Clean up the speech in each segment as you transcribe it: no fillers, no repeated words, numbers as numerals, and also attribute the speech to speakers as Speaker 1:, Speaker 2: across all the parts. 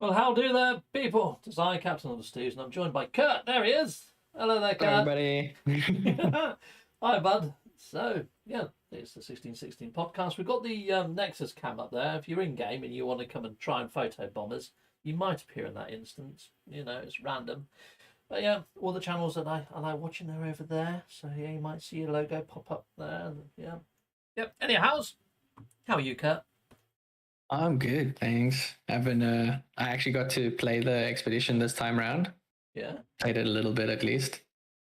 Speaker 1: Well, how do there, people? It's I, ncaptainSteve, and I'm joined by Kurt. There he is. Hello there,
Speaker 2: Hello,
Speaker 1: Kurt.
Speaker 2: everybody.
Speaker 1: Hi, bud. So, yeah, it's the 1616 podcast. We've got the Nexus cam up there. If you're in game and you want to come and try and photo bomb us, you might appear in that instance. You know, it's random. But yeah, all the channels that I like watching are over there. So yeah, you might see your logo pop up there. Yeah. Yep. Anyhow, how are you, Kurt?
Speaker 2: I'm good, thanks. I actually got to play the expedition this time around.
Speaker 1: Yeah.
Speaker 2: Played it a little bit at least.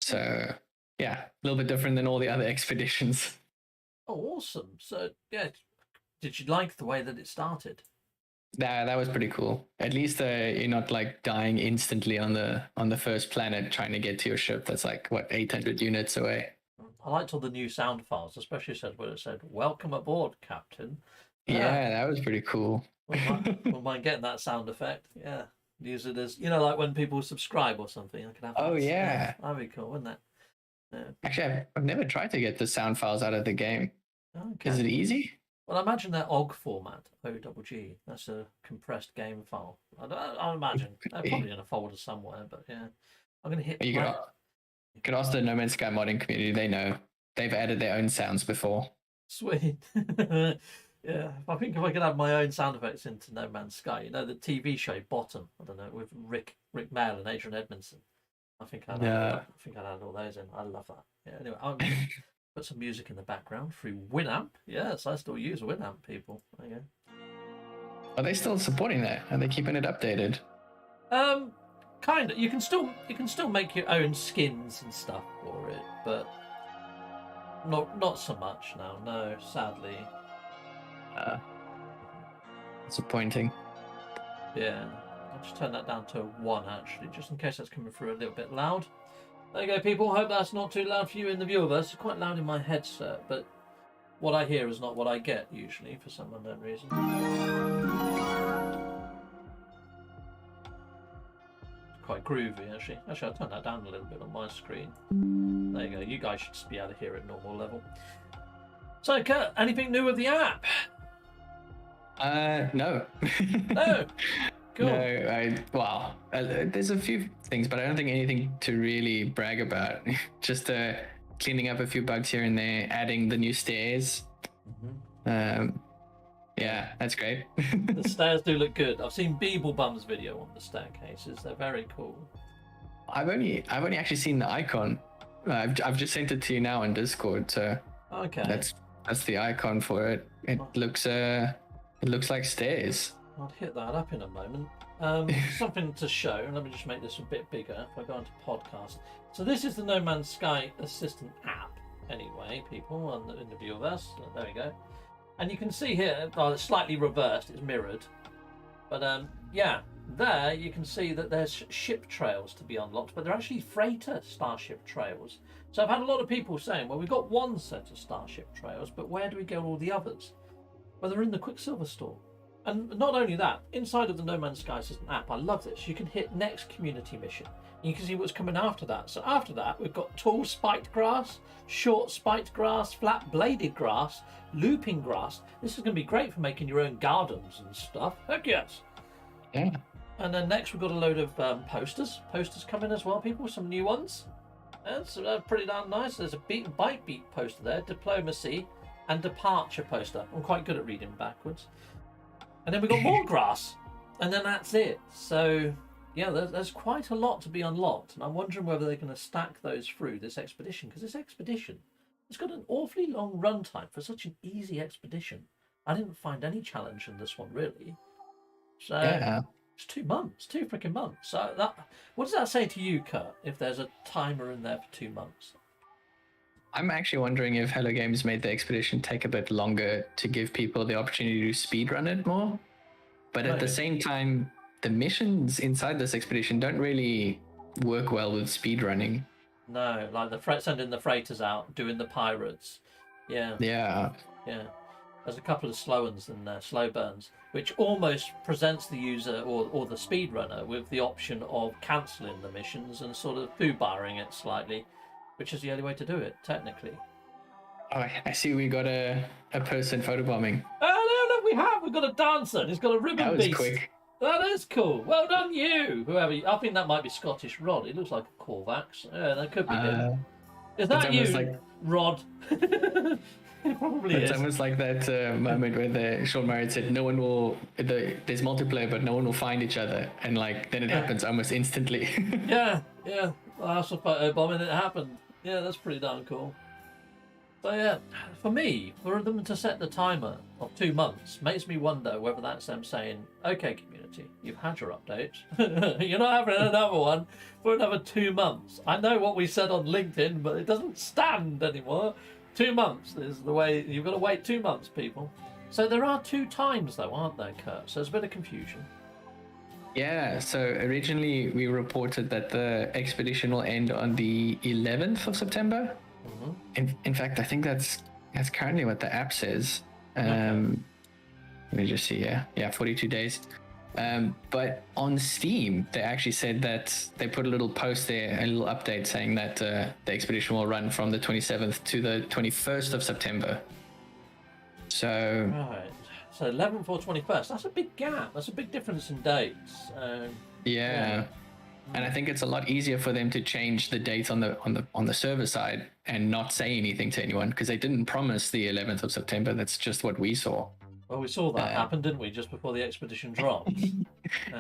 Speaker 2: So yeah, a little bit different than all the other expeditions.
Speaker 1: Oh, awesome. So yeah, did you like the way that it started?
Speaker 2: That was pretty cool. At least you're not like dying instantly on the first planet trying to get to your ship that's like what 800 units away.
Speaker 1: I liked all the new sound files, especially where it said "Welcome aboard, Captain."
Speaker 2: Yeah, that was pretty cool.
Speaker 1: Wouldn't mind getting that sound effect. Yeah, use it as like when people subscribe or something. I could have.
Speaker 2: Oh,
Speaker 1: that.
Speaker 2: yeah.
Speaker 1: That'd be cool, wouldn't it? Yeah.
Speaker 2: Actually, I've never tried to get the sound files out of the game.
Speaker 1: Okay.
Speaker 2: Is it easy?
Speaker 1: Well, I imagine they're OGG format, OGG. That's a compressed game file. I imagine they're probably in a folder somewhere. But yeah, I'm gonna hit.
Speaker 2: You could ask the No Man's Sky modding community. They know. They've added their own sounds before.
Speaker 1: Sweet. Yeah, I think if I could have my own sound effects into No Man's Sky, you know, the TV show Bottom, I don't know, with Rick Mail and Adrian Edmondson. I think I'd add all those in. I love that. Yeah, anyway, I'm gonna put some music in the background through Winamp. Yes, I still use Winamp, people. There you go.
Speaker 2: Are they still supporting that? Are they keeping it updated?
Speaker 1: Kind of. You can still make your own skins and stuff for it, but not so much now. No, sadly.
Speaker 2: Disappointing.
Speaker 1: Yeah, I'll just turn that down to 1 actually, just in case that's coming through a little bit loud. There you go, people. Hope that's not too loud for you in the viewerverse. It's quite loud in my headset, but what I hear is not what I get usually for some unknown reason. Quite groovy actually. Actually, I'll turn that down a little bit on my screen. There you go. You guys should just be able to hear it at normal level. So, Kurt, anything new with the app?
Speaker 2: No.
Speaker 1: No. Cool.
Speaker 2: No, there's a few things, but I don't think anything to really brag about. Just cleaning up a few bugs here and there, adding the new stairs. Mm-hmm. Yeah, that's great.
Speaker 1: The stairs do look good. I've seen Beeblebum's video on the staircases. They're very cool.
Speaker 2: I've only actually seen the icon. I've just sent it to you now on Discord. So
Speaker 1: okay,
Speaker 2: that's the icon for it. It looks like stairs.
Speaker 1: I'll hit that up in a moment. Something to show. Let me just make this a bit bigger. If I go into podcast, so this is the No Man's Sky Assistant app. Anyway, people in the viewerverse. There we go. And you can see here, it's slightly reversed. It's mirrored, but yeah, there you can see that there's ship trails to be unlocked, but they're actually freighter starship trails. So I've had a lot of people saying, well, we've got one set of starship trails, but where do we get all the others? Well, they're in the Quicksilver store. And not only that, inside of the No Man's Sky Assistant app, I love this, you can hit next community mission. And you can see what's coming after that. So after that, we've got tall spiked grass, short spiked grass, flat bladed grass, looping grass. This is going to be great for making your own gardens and stuff. Heck yes.
Speaker 2: Yeah.
Speaker 1: And then next we've got a load of posters. Posters coming as well, people, some new ones. That's pretty darn nice. There's a bike beat poster there, diplomacy and departure poster. I'm quite good at reading backwards. And then we've got more grass. And then that's it. So yeah, there's quite a lot to be unlocked. And I'm wondering whether they're going to stack those through this expedition. Because this expedition has got an awfully long runtime for such an easy expedition. I didn't find any challenge in this one, really. So yeah. It's 2 months, 2 freaking months. So what does that say to you, Kurt, if there's a timer in there for 2 months?
Speaker 2: I'm actually wondering if Hello Games made the expedition take a bit longer to give people the opportunity to speedrun it more. But at the same time, the missions inside this expedition don't really work well with speedrunning.
Speaker 1: No, like sending the freighters out, doing the pirates. Yeah.
Speaker 2: Yeah.
Speaker 1: Yeah. There's a couple of slow ones in there, slow burns, which almost presents the user or the speedrunner with the option of cancelling the missions and sort of foo-barring it slightly, which is the only way to do it, technically.
Speaker 2: Oh, I see we got a person photobombing.
Speaker 1: Oh, no, we have. We've got a dancer and he's got a ribbon
Speaker 2: That was
Speaker 1: beast.
Speaker 2: quick.
Speaker 1: That is cool. Well done, you. Whoever. I think that might be Scottish Rod. It looks like a Corvax. Yeah, that could be him. Is
Speaker 2: It's
Speaker 1: that
Speaker 2: almost
Speaker 1: you,
Speaker 2: like
Speaker 1: Rod? It probably
Speaker 2: it's
Speaker 1: is.
Speaker 2: almost like that moment where the Sean Murray said, "No one will." There's multiplayer, but no one will find each other, and like then it happens almost instantly.
Speaker 1: Yeah, yeah. That's a photo bomb and it happened. Yeah, that's pretty darn cool. So yeah, for me, for them to set the timer of 2 months makes me wonder whether that's them saying, "Okay, community, you've had your update. You're not having another one for another 2 months." I know what we said on LinkedIn, but it doesn't stand anymore. 2 months is the way. You've got to wait 2 months, people. So there are 2 times, though, aren't there, Kurt? So there's a bit of confusion.
Speaker 2: Yeah, so originally we reported that the expedition will end on the 11th of September. In fact, I think that's currently what the app says. Let me just see. Yeah, 42 days. But on Steam, they actually said that they put a little post there, a little update saying that the expedition will run from the 27th to the 21st of September. So
Speaker 1: Right. So 11th or 21st. That's a big gap. That's a big difference in dates.
Speaker 2: yeah. And I think it's a lot easier for them to change the date on the server side and not say anything to anyone, because they didn't promise the 11th of September. That's just what we saw.
Speaker 1: Well, we saw that happen, didn't we, just before the expedition dropped?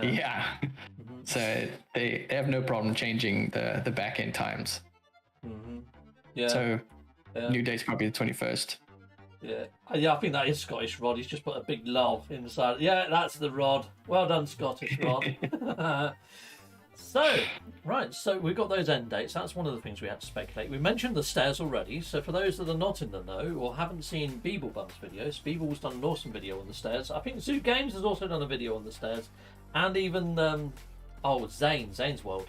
Speaker 2: Yeah. So they have no problem changing the back end times.
Speaker 1: Yeah.
Speaker 2: So new date's probably the 21st.
Speaker 1: Yeah, I think that is Scottish Rod. He's just put a big love inside. Yeah, that's the Rod. Well done, Scottish Rod. So we've got those end dates. That's one of the things we had to speculate. We mentioned the stairs already. So for those that are not in the know or haven't seen Beeblebum's videos, Beeble's done an awesome video on the stairs. I think Zoo Games has also done a video on the stairs, and even Zane's World.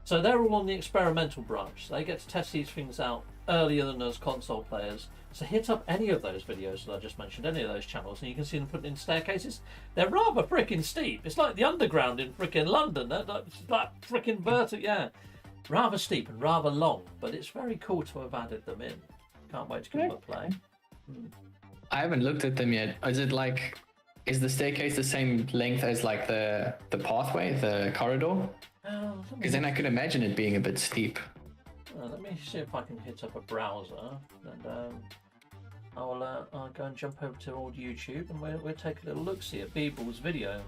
Speaker 1: So they're all on the experimental branch. They get to test these things out earlier than us console players. So hit up any of those videos that I just mentioned, any of those channels, and you can see them putting in staircases. They're rather freaking steep. It's like the underground in freaking London. That freaking vertical, yeah. Rather steep and rather long, but it's very cool to have added them in. Can't wait to give them a play.
Speaker 2: I haven't looked at them yet. Is the staircase the same length as like the pathway, the corridor? Because then I could imagine it being a bit steep.
Speaker 1: Let me see if I can hit up a browser, and I'll go and jump over to old YouTube, and we'll take a little look-see at Beeble's video.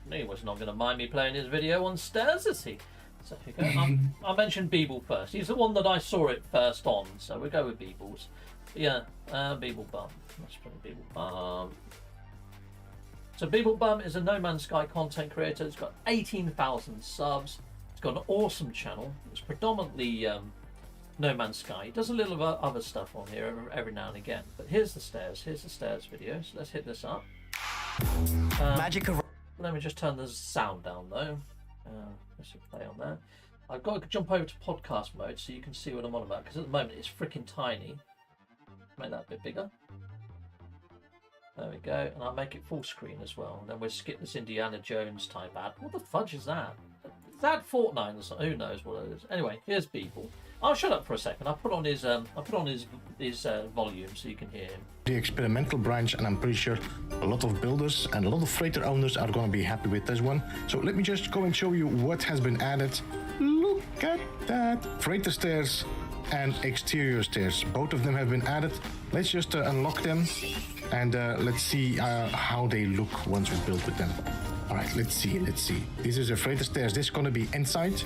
Speaker 1: He was not going to mind me playing his video on stairs, is he? So here we go. I'll mention Beeble first. He's the one that I saw it first on, so we'll go with Beeble's. Yeah, Beeblebum. Let's put Beeblebum. So Beeblebum is a No Man's Sky content creator. It's got 18,000 subs. It's got an awesome channel. It's predominantly No Man's Sky. He does a little other stuff on here every now and again. But here's the stairs. Here's the stairs video. So let's hit this up. Magic of... Let me just turn the sound down though. Let's hit play on that. I've got to jump over to podcast mode so you can see what I'm on about, because at the moment it's freaking tiny. Make that a bit bigger. There we go. And I'll make it full screen as well. And then we'll skip this Indiana Jones type ad. What the fudge is that? Is that Fortnite or something? Who knows what it is? Anyway, here's Beeble. I'll shut up for a second. I'll put on his volume so you can hear him.
Speaker 3: The experimental branch, and I'm pretty sure a lot of builders and a lot of freighter owners are going to be happy with this one. So let me just go and show you what has been added. Look at that. Freighter stairs and exterior stairs. Both of them have been added. Let's just unlock them and let's see how they look once we build with them. All right, let's see. This is a freighter stairs. This is going to be inside.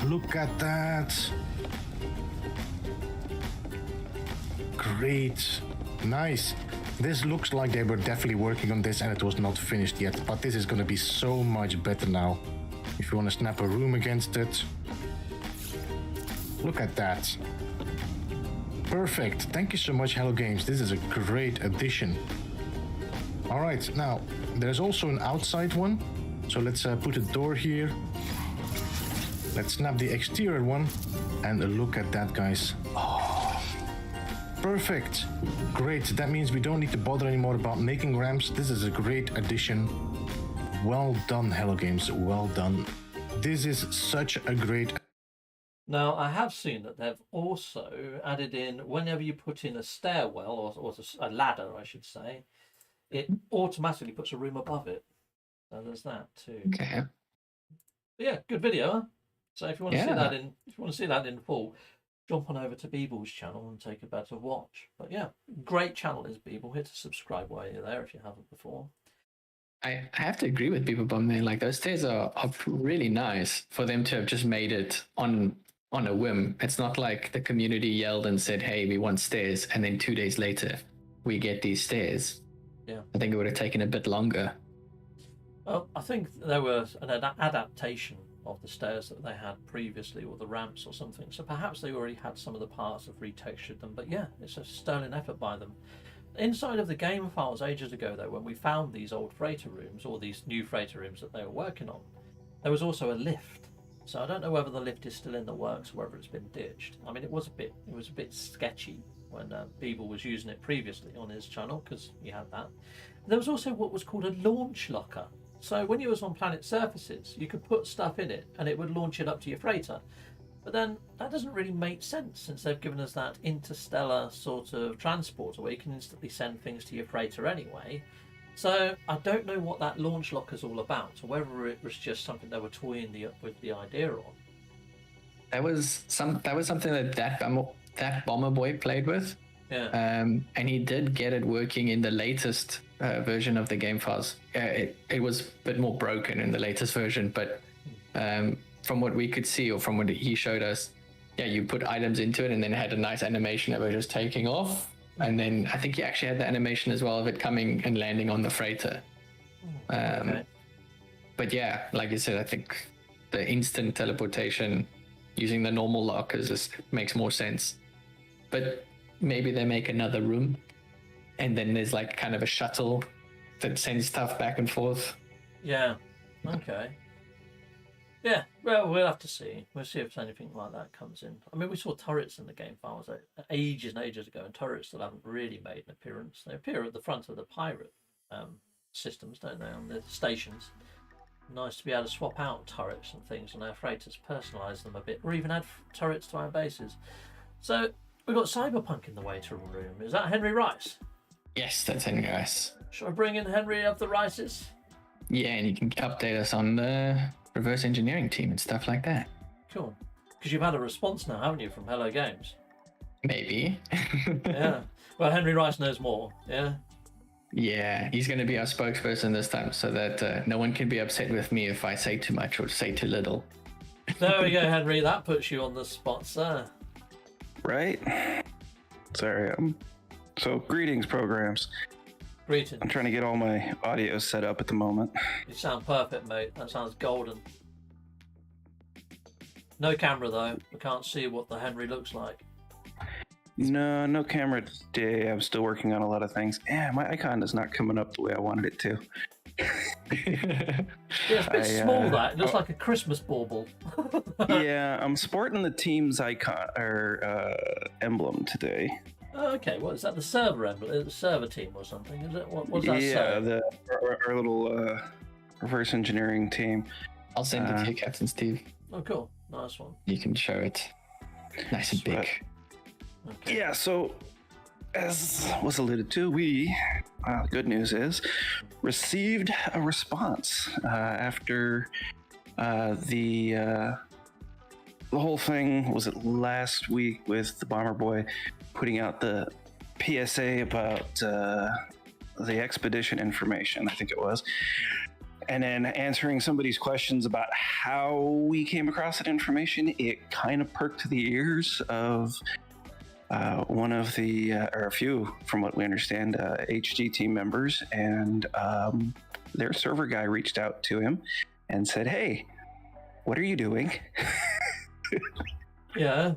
Speaker 3: Look at that. Great. Nice. This looks like they were definitely working on this and it was not finished yet, but this is going to be so much better now. If you want to snap a room against it. Look at that. Perfect. Thank you so much, Hello Games. This is a great addition. All right, now there's also an outside one. So let's put a door here. Let's snap the exterior one and look at that, guys. Oh, perfect. Great. That means we don't need to bother anymore about making ramps. This is a great addition. Well done, Hello Games. Well done. This is such a great...
Speaker 1: Now, I have seen that they've also added in, whenever you put in a stairwell, or a ladder, I should say, it automatically puts a room above it. So there's that too.
Speaker 2: Okay.
Speaker 1: But yeah, good video. Huh? So if you want to see
Speaker 2: Yeah.
Speaker 1: that in full, jump on over to Beeble's channel and take a better watch. But yeah, great channel is Beeble. Hit to subscribe while you're there if you haven't before.
Speaker 2: I have to agree with people on there. Like those stairs are really nice for them to have just made it on a whim. It's not like the community yelled and said, "Hey, we want stairs," and then 2 days later we get these stairs.
Speaker 1: Yeah,
Speaker 2: I think it would have taken a bit longer.
Speaker 1: Well, I think there was an adaptation of the stairs that they had previously, or the ramps or something. So perhaps they already had some of the parts, have retextured them. But yeah, it's a sterling effort by them. Inside of the game files ages ago, though, when we found these old freighter rooms, or these new freighter rooms that they were working on, there was also a lift. So I don't know whether the lift is still in the works or whether it's been ditched. I mean, it was a bit sketchy when Beeble was using it previously on his channel, because he had that. There was also what was called a launch locker. So when you was on planet surfaces, you could put stuff in it and it would launch it up to your freighter. But then that doesn't really make sense, since they've given us that interstellar sort of transporter where you can instantly send things to your freighter anyway. So I don't know what that launch locker's all about, or whether it was just something they were toying with the idea on.
Speaker 2: That was something that bomber boy played with.
Speaker 1: Yeah.
Speaker 2: And he did get it working in the latest version of the game files. It was a bit more broken in the latest version, but from what we could see, or from what he showed us, yeah, you put items into it and then it had a nice animation of it just taking off. And then I think he actually had the animation as well of it coming and landing on the freighter.
Speaker 1: Okay.
Speaker 2: But yeah, like you said, I think the instant teleportation using the normal lockers makes more sense. But maybe they make another room and then there's like kind of a shuttle that sends stuff back and forth.
Speaker 1: Yeah. Okay. Yeah, well, we'll have to see. We'll see if anything like that comes in. I mean, we saw turrets in the game files ages and ages ago, and turrets still haven't really made an appearance. They appear at the front of the pirate systems, don't they, on the stations. Nice to be able to swap out turrets and things on our freighters, personalise them a bit, or even add turrets to our bases. So we've got Cyberpunk in the waiting room. Is that Henry Rice?
Speaker 2: Yes, that's Henry Rice.
Speaker 1: Should I bring in Henry of the Rices?
Speaker 2: Yeah, and you can update us on the reverse engineering team and stuff like that.
Speaker 1: Cool. Because you've had a response now, haven't you, from Hello Games?
Speaker 2: Maybe.
Speaker 1: Yeah. Well, Henry Rice knows more. Yeah.
Speaker 2: Yeah, he's going to be our spokesperson this time, so that no one can be upset with me if I say too much or say too little.
Speaker 1: There we go, Henry. That puts you on the spot, sir.
Speaker 4: Right? Sorry. So, greetings, programs.
Speaker 1: Greetings.
Speaker 4: I'm trying to get all my audio set up at the moment.
Speaker 1: You sound perfect, mate. That sounds golden. No camera, though. We can't see what the Henry looks like.
Speaker 4: No camera today. I'm still working on a lot of things. Yeah, my icon is not coming up the way I wanted it to.
Speaker 1: Yeah, it's a bit small, that. It looks like a Christmas bauble.
Speaker 4: Yeah, I'm sporting the team's icon or emblem today.
Speaker 1: Oh, okay, what is that? The server emblem, the server team or something? Is it? What does that say?
Speaker 4: Our little reverse engineering team.
Speaker 2: I'll send it to you, Captain Steve.
Speaker 1: Oh, cool, nice one.
Speaker 2: You can show it nice and big.
Speaker 1: Okay.
Speaker 4: Yeah, so as was alluded to, we, the good news is, received a response after the whole thing, was it last week, with the Bomber Boy putting out the PSA about the expedition information, I think it was, and then answering somebody's questions about how we came across that information. It kind of perked the ears of one of the, or a few, from what we understand, HG team members, and their server guy reached out to him and said, "Hey, what are you doing?"
Speaker 1: Yeah.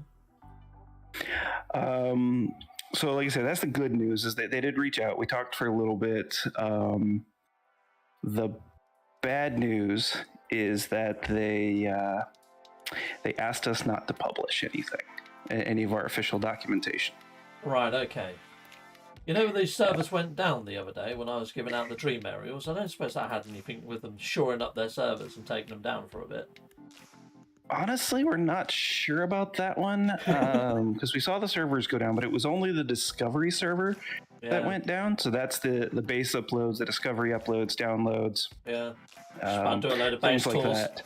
Speaker 4: So like I said, that's the good news, is that they did reach out. We talked for a little bit. The bad news is that they asked us not to publish any of our official documentation.
Speaker 1: Right, okay. You know, these servers went down the other day when I was giving out the dream aerials. I don't suppose that had anything with them shoring up their servers and taking them down for a bit.
Speaker 4: Honestly, we're not sure about that one because we saw the servers go down, but it was only the Discovery server that went down. So that's the base uploads, the Discovery uploads, downloads.
Speaker 1: Yeah. Just about to do a load of base
Speaker 4: things like
Speaker 1: tours.
Speaker 4: that.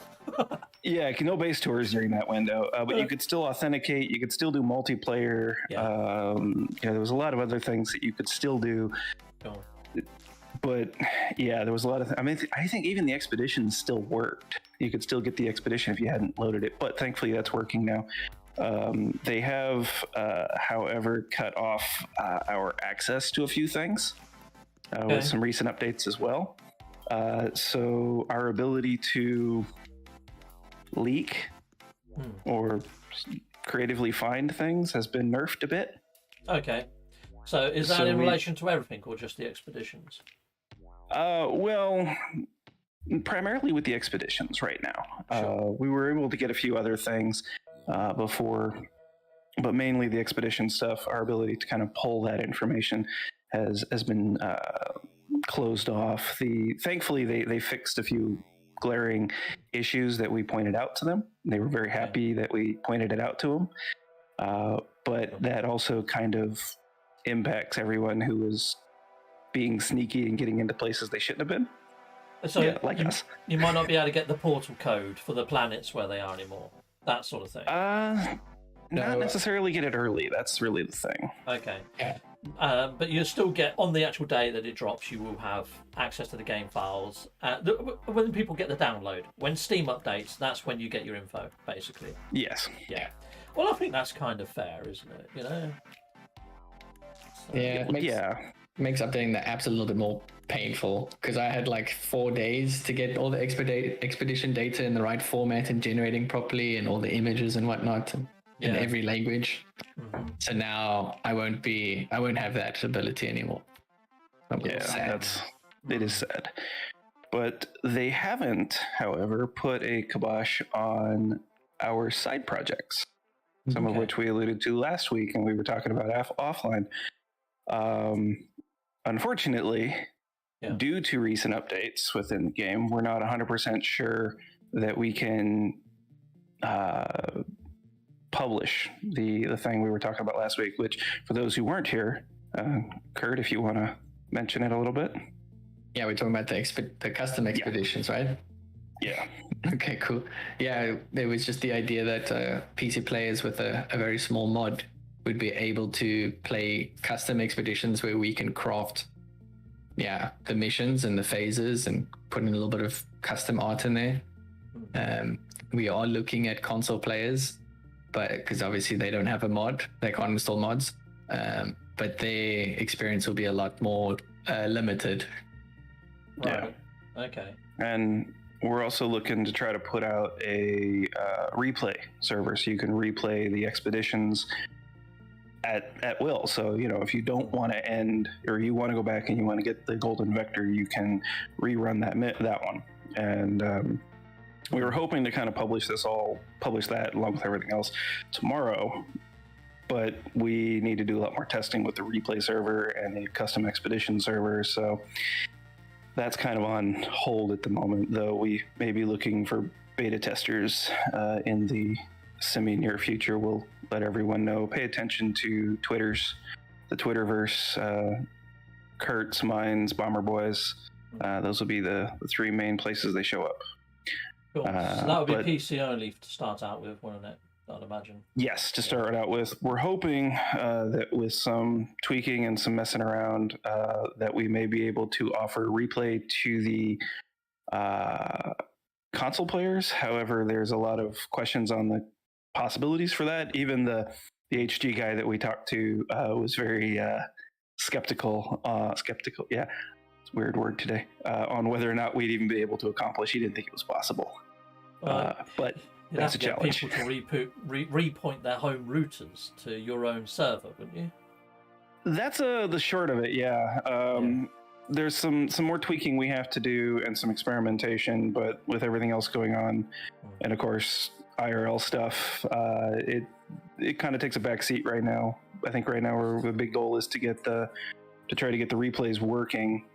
Speaker 4: Yeah, no base tours during that window, but you could still authenticate. You could still do multiplayer.
Speaker 1: Yeah.
Speaker 4: There was a lot of other things that you could still do.
Speaker 1: Cool.
Speaker 4: But yeah, there was a lot of. I think even the expedition still worked. You could still get the expedition if you hadn't loaded it. But thankfully, that's working now. They have, however, cut off our access to a few things with some recent updates as well. So our ability to leak or creatively find things has been nerfed a bit.
Speaker 1: Okay. So is that in relation to everything or just the expeditions?
Speaker 4: Well, primarily with the expeditions right now.
Speaker 1: Sure.
Speaker 4: We were able to get a few other things before, but mainly the expedition stuff. Our ability to kind of pull that information has been closed off. Thankfully, they fixed a few glaring issues that we pointed out to them. They were very happy that we pointed it out to them. But that also kind of impacts everyone who was being sneaky and getting into places they shouldn't have been.
Speaker 1: So
Speaker 4: like us.
Speaker 1: You might not be able to get the portal code for the planets where they are anymore. That sort of thing.
Speaker 4: Not necessarily get it early. That's really the thing.
Speaker 1: Okay. Yeah. But you still get, on the actual day that it drops, you will have access to the game files. When people get the download, when Steam updates, that's when you get your info, basically.
Speaker 4: Yes.
Speaker 1: Yeah. Well, I think that's kind of fair, isn't it? You know? So,
Speaker 2: Yeah. Makes updating the apps a little bit more painful because I had like 4 days to get all the expedition data in the right format and generating properly and all the images and whatnot in every language. Mm-hmm. So now I won't have that ability anymore.
Speaker 4: It is sad. But they haven't, however, put a kibosh on our side projects, some of which we alluded to last week and we were talking about offline. Unfortunately, due to recent updates within the game, we're not 100% sure that we can publish the thing we were talking about last week, which for those who weren't here, Kurt, if you want to mention it a little bit.
Speaker 2: Yeah, we're talking about the custom expeditions, right?
Speaker 4: Yeah.
Speaker 2: Okay, cool. Yeah, it was just the idea that PC players with a very small mod would be able to play custom expeditions where we can craft the missions and the phases and put in a little bit of custom art in there. We are looking at console players, but because obviously they don't have a mod, they can't install mods, but their experience will be a lot more limited.
Speaker 1: Right. Okay.
Speaker 4: And we're also looking to try to put out a replay server so you can replay the expeditions at will. So, if you don't want to end or you want to go back and you want to get the golden vector, you can rerun that one. And we were hoping to kind of publish that along with everything else tomorrow, but we need to do a lot more testing with the replay server and the custom expedition server. So that's kind of on hold at the moment, though we may be looking for beta testers in the semi-near future. We'll let everyone know. Pay attention to the Twitterverse, Kurt's, mine's, Bomber Boys. Those will be the three main places they show up.
Speaker 1: Cool. So that would be PC only to start out with, wouldn't it? I'd imagine.
Speaker 4: Yes, to start out with. We're hoping that with some tweaking and some messing around, that we may be able to offer replay to the console players. However, there's a lot of questions on the possibilities for that. Even the HG guy that we talked to was very skeptical. Yeah, it's a weird word today. On whether or not we'd even be able to accomplish. He didn't think it was possible. But that's a challenge.
Speaker 1: People to repoint their home routers to your own server, wouldn't you?
Speaker 4: That's the short of it. Yeah. There's some more tweaking we have to do and some experimentation, but with everything else going on, and of course IRL stuff, it kind of takes a back seat right now. I think right now the big goal is to try to get the replays working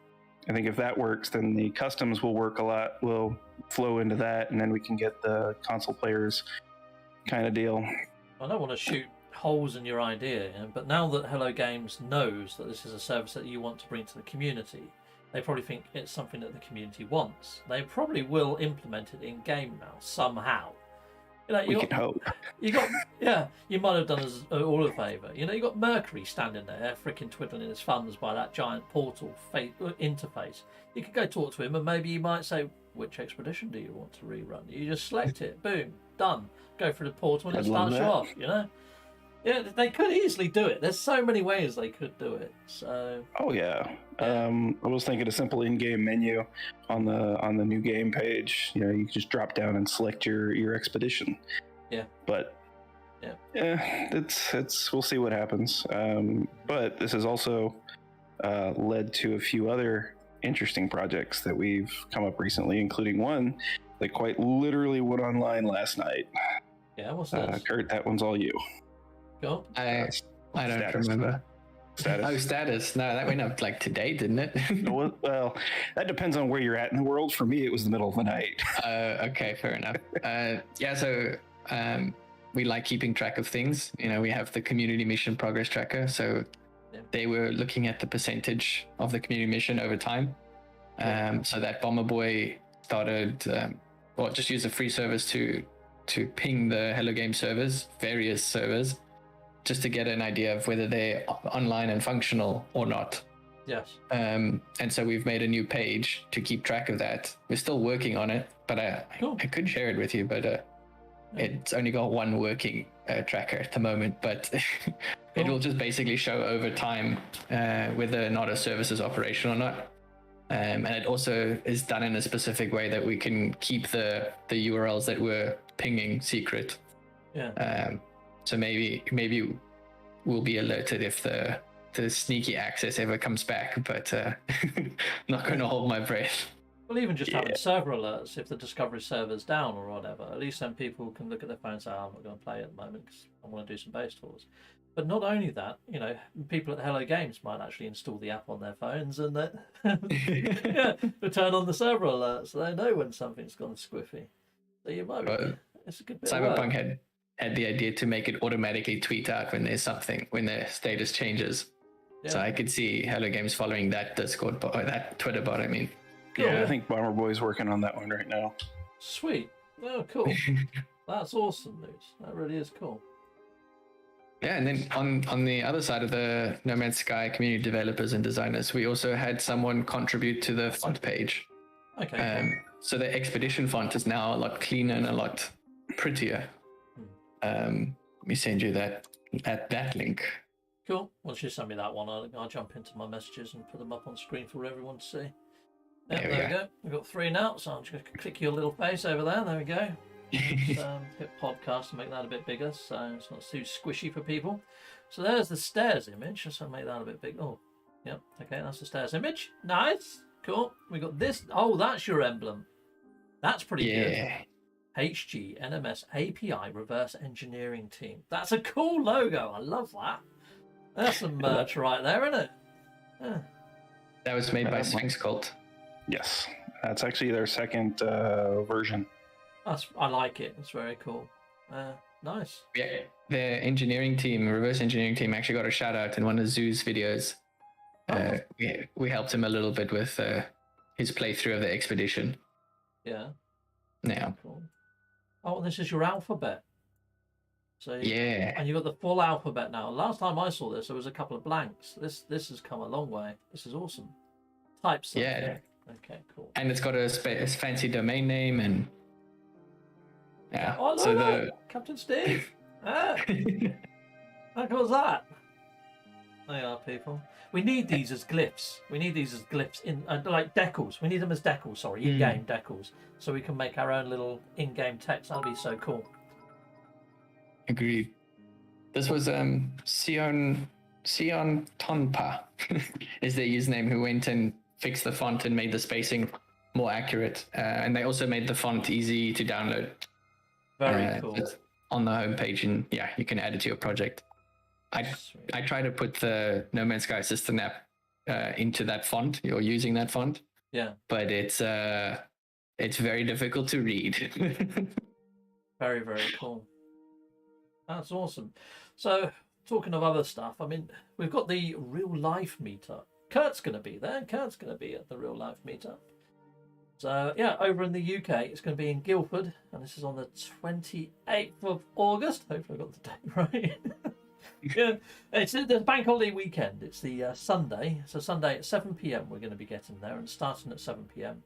Speaker 4: I think if that works, then the customs will work a lot, will flow into that, and then we can get the console players kind of deal.
Speaker 1: I don't want to shoot holes in your idea, but now that Hello Games knows that this is a service that you want to bring to the community, they probably think it's something that the community wants. They probably will implement it in game now somehow.
Speaker 4: We can hope.
Speaker 1: You might have done us all a favour. You got Mercury standing there, freaking twiddling his thumbs by that giant portal interface. You could go talk to him, and maybe you might say, "Which expedition do you want to rerun?" You just select it, boom, done. Go through the portal, and it starts you off. Yeah, they could easily do it. There's so many ways they could do it. So.
Speaker 4: Oh yeah. I was thinking a simple in-game menu on the new game page. You can just drop down and select your expedition.
Speaker 1: Yeah.
Speaker 4: But. Yeah. It's we'll see what happens. But this has also led to a few other interesting projects that we've come up recently, including one that quite literally went online last night.
Speaker 1: Yeah. What's that?
Speaker 4: Kurt, that one's all you.
Speaker 1: Go.
Speaker 2: I don't
Speaker 4: Status.
Speaker 2: remember.
Speaker 4: Status.
Speaker 2: Oh, status. No, that went up like today, didn't it?
Speaker 4: Well, that depends on where you're at in the world. For me, it was the middle of the night.
Speaker 2: Okay, fair enough. So we like keeping track of things. We have the community mission progress tracker. So they were looking at the percentage of the community mission over time. So that Bomber Boy started, just use a free service to ping the Hello Game servers, various servers, just to get an idea of whether they're online and functional or not.
Speaker 1: Yes.
Speaker 2: And so we've made a new page to keep track of that. We're still working on it, but I could share it with you, but it's only got one working tracker at the moment, but it will just basically show over time whether or not a service is operational or not. And it also is done in a specific way that we can keep the URLs that we're pinging secret.
Speaker 1: Yeah.
Speaker 2: So maybe we'll be alerted if the sneaky access ever comes back, but not going to hold my breath.
Speaker 1: Well, even just having server alerts if the Discovery server's down or whatever, at least then people can look at their phone and say, I'm not going to play at the moment because I want to do some base tours. But not only that, people at Hello Games might actually install the app on their phones and turn on the server alert so they know when something's gone squiffy. So you might it's a good bit
Speaker 2: Cyberpunk had the idea to make it automatically tweet out when there's something, when the status changes. Yeah. So I could see Hello Games following that Discord bot, or that Twitter bot, I mean.
Speaker 1: Cool.
Speaker 4: Yeah, I think Bomber Boy's working on that one right now.
Speaker 1: Sweet. Oh, cool. That's awesome news. That really is cool.
Speaker 2: Yeah, and then on the other side of the No Man's Sky community developers and designers, we also had someone contribute to the font page.
Speaker 1: Okay.
Speaker 2: So the expedition font is now a lot cleaner and a lot prettier. Let me send you that link.
Speaker 1: Cool. Once you send me that one, I'll jump into my messages and put them up on screen for everyone to see. There we go. We've got 3 now, so I'm just going to click your little face over there. There we go. Hit podcast and make that a bit bigger so it's not too squishy for people. So there's the stairs image. So I'll make that a bit big. Oh, yep. Okay, that's the stairs image. Nice. Cool. We got this. Oh, that's your emblem. That's pretty good. HG NMS API reverse engineering team. That's a cool logo. I love that. That's some merch right there, isn't it? Yeah.
Speaker 2: That was made by Sphinx Cult.
Speaker 4: Yes, that's actually their second version.
Speaker 1: I like it. It's very cool. Nice.
Speaker 2: Yeah, the engineering team, reverse engineering team, actually got a shout out in one of Zoo's videos. We helped him a little bit with his playthrough of the expedition.
Speaker 1: Yeah.
Speaker 2: Now.
Speaker 1: Cool. Oh, this is your alphabet. So and you got the full alphabet now. Last time I saw this, there was a couple of blanks. This has come a long way. This is awesome. Type something.
Speaker 2: Yeah.
Speaker 1: Okay, cool.
Speaker 2: And it's got a fancy domain name and. Yeah.
Speaker 1: Oh,
Speaker 2: so
Speaker 1: nCaptainSteve. How cool is that? There you are, people. We need these as glyphs. We need these as glyphs in like decals. We need them as decals. Sorry, in-game decals, so we can make our own little in-game text. That'll be so cool.
Speaker 2: Agreed. This was Sion Tonpa is their username, who went and fixed the font and made the spacing more accurate. And they also made the font easy to download.
Speaker 1: Very cool.
Speaker 2: On the homepage, and you can add it to your project. I try to put the No Man's Sky Assistant app into that font or using that font.
Speaker 1: Yeah.
Speaker 2: But it's very difficult to read.
Speaker 1: Very, very cool. That's awesome. So, talking of other stuff, I mean, we've got the real life meetup. Kurt's going to be there. Kurt's going to be at the real life meetup. So, yeah, over in the UK, it's going to be in Guildford, and this is on the 28th of August. Hopefully, I got the date right. Yeah, it's the bank holiday weekend. It's the Sunday. So, Sunday at 7 p.m. we're going to be getting there and starting at 7 p.m.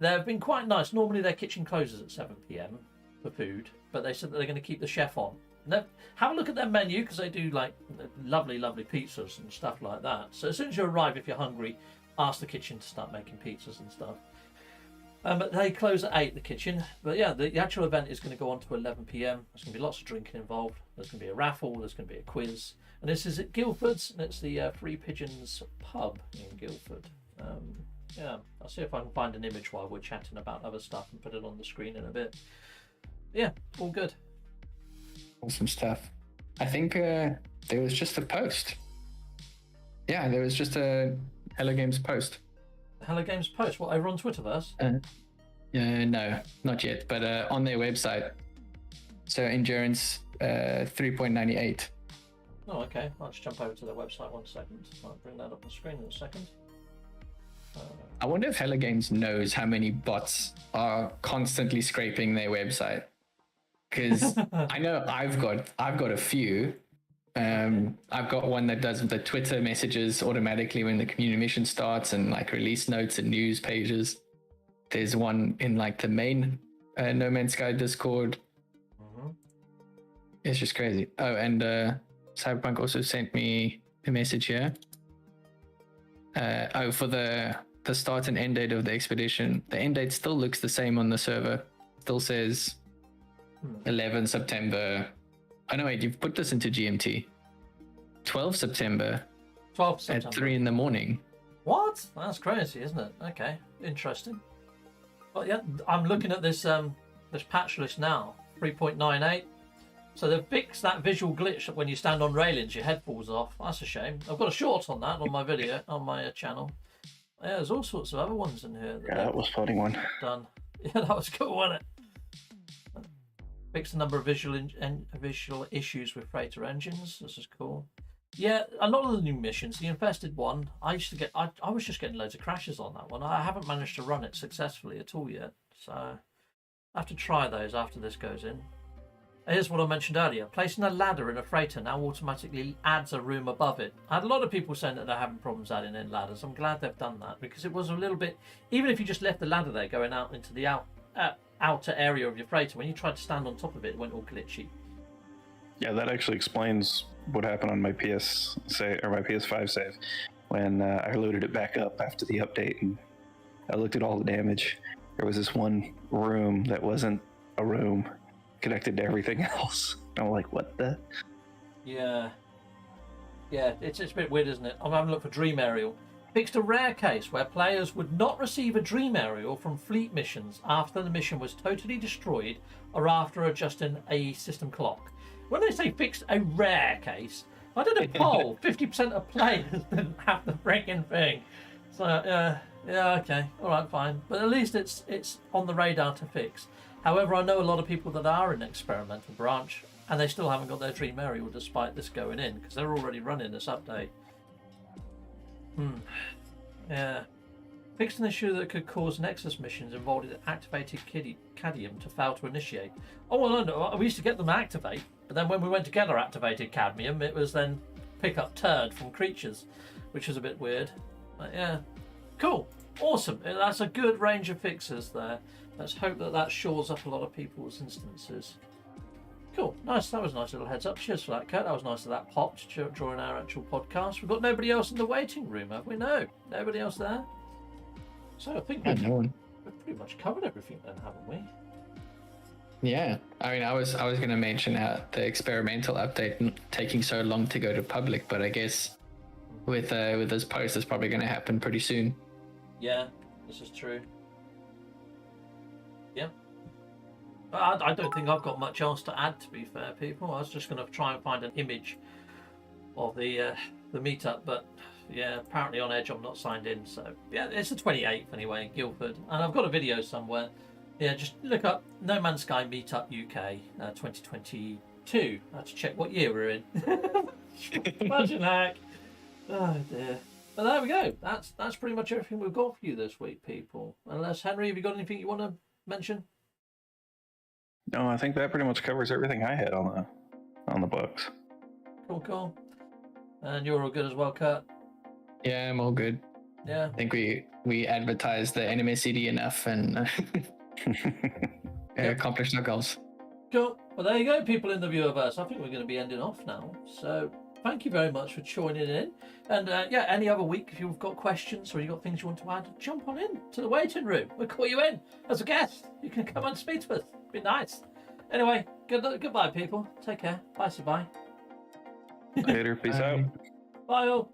Speaker 1: They've been quite nice. Normally, their kitchen closes at 7 p.m. for food, but they said that they're going to keep the chef on. Have a look at their menu because they do like lovely pizzas and stuff like that. So as soon as you arrive, if you're hungry, ask the kitchen to start making pizzas and stuff. But they close at 8, the kitchen. But yeah, the actual event is going to go on to 11 p.m. There's going to be lots of drinking involved. There's going to be a raffle. There's going to be a quiz. And this is at Guildford's, and it's the Three Pigeons pub in Guildford. Yeah, I'll see if I can find an image while we're chatting about other stuff and put it on the screen in a bit. Yeah, all good.
Speaker 2: Awesome stuff. I think there was just a post. Yeah, there was just a Hello Games post.
Speaker 1: Hello Games post? What, over on Twitterverse?
Speaker 2: No, not yet, but on their website. So endurance 3.98.
Speaker 1: Oh, okay. I'll just jump over to their website 1 second. I'll bring that up on the screen in a second.
Speaker 2: I wonder if Hello Games knows how many bots are constantly scraping their website. Because I know I've got a few. I've got one that does the Twitter messages automatically when the community mission starts and like release notes and news pages. There's one in like the main No Man's Sky Discord.
Speaker 1: Mm-hmm.
Speaker 2: It's just crazy. Oh, and Cyberpunk also sent me a message here. For the start and end date of the expedition, the end date still looks the same on the server. Still says 11 September. Oh no, wait, you've put this into GMT. 12 September.
Speaker 1: 12 September.
Speaker 2: At 3 in the morning.
Speaker 1: What? That's crazy, isn't it? Okay, interesting. Well, yeah, I'm looking at this this patch list now, 3.98. So they've fixed that visual glitch that when you stand on railings, your head falls off. That's a shame. I've got a short on that on my video, on my channel. Yeah, there's all sorts of other ones in here.
Speaker 4: That was a funny one.
Speaker 1: Done. Yeah, that was cool, wasn't it? Fixed a number of visual issues with freighter engines. This is cool. Yeah, a lot of the new missions, the infested one, I was just getting loads of crashes on that one. I haven't managed to run it successfully at all yet, so I have to try those after this goes in. Here's what I mentioned earlier. Placing a ladder in a freighter now automatically adds a room above it. I had a lot of people saying that they're having problems adding in ladders. I'm glad they've done that because it was a little bit, even if you just left the ladder there going out into the outer area of your freighter, when you tried to stand on top of it, it went all glitchy.
Speaker 4: Yeah, that actually explains what happened on my my PS5 save when I loaded it back up after the update and I looked at all the damage. There was this one room that wasn't a room connected to everything else. I'm like, what the? Yeah,
Speaker 1: it's a bit weird, isn't it? I'm having a look for Dream Aerial. Fixed a rare case where players would not receive a Dream Aerial from fleet missions after the mission was totally destroyed or after adjusting a system clock. When they say fixed a rare case, I did a poll. 50% of players didn't have the freaking thing. So yeah, okay, all right, fine. But at least it's on the radar to fix. However, I know a lot of people that are in experimental branch and they still haven't got their Dream Aerial despite this going in because they're already running this update. Yeah. Fixed an issue that could cause Nexus missions involving activated cadmium to fail to initiate. Oh, well, no, we used to get them to activate, but then when we went to get our activated cadmium, it was then pick up turd from creatures, which is a bit weird. But yeah, cool, awesome. That's a good range of fixes there. Let's hope that shores up a lot of people's instances. Cool, nice. That was a nice little heads up. Cheers for that, Kurt. That was nice that that popped during our actual podcast. We've got nobody else in the waiting room, have we? No, nobody else there. So I think we've pretty much covered everything then, haven't we?
Speaker 2: Yeah, I mean, I was going to mention how the experimental update taking so long to go to public, but I guess with this post, it's probably going to happen pretty soon.
Speaker 1: Yeah, this is true. Yeah. I don't think I've got much else to add, to be fair, people. I was just going to try and find an image of the meetup, but Yeah, apparently on Edge I'm not signed in, so yeah, it's the 28th anyway in Guildford, and I've got a video somewhere. Yeah, just look up No Man's Sky Meetup UK 2022 to check what year we're in. Imagine hack. Oh dear. But there we go. That's pretty much everything we've got for you this week, people. Unless Henry, have you got anything you want to mention?
Speaker 4: No, I think that pretty much covers everything I had on the books.
Speaker 1: Cool. And you're all good as well, Kurt?
Speaker 2: Yeah, I'm all good.
Speaker 1: Yeah.
Speaker 2: I think we advertised the NMSA enough and accomplished our goals.
Speaker 1: Cool. Well, there you go, people in the viewerverse. I think we're going to be ending off now. So thank you very much for joining in. And yeah, any other week, if you've got questions or you've got things you want to add, jump on in to the waiting room. We'll call you in as a guest. You can come and speak to us. Be nice. Anyway, goodbye, people. Take care. Bye.
Speaker 4: Later. Peace out.
Speaker 1: Bye all.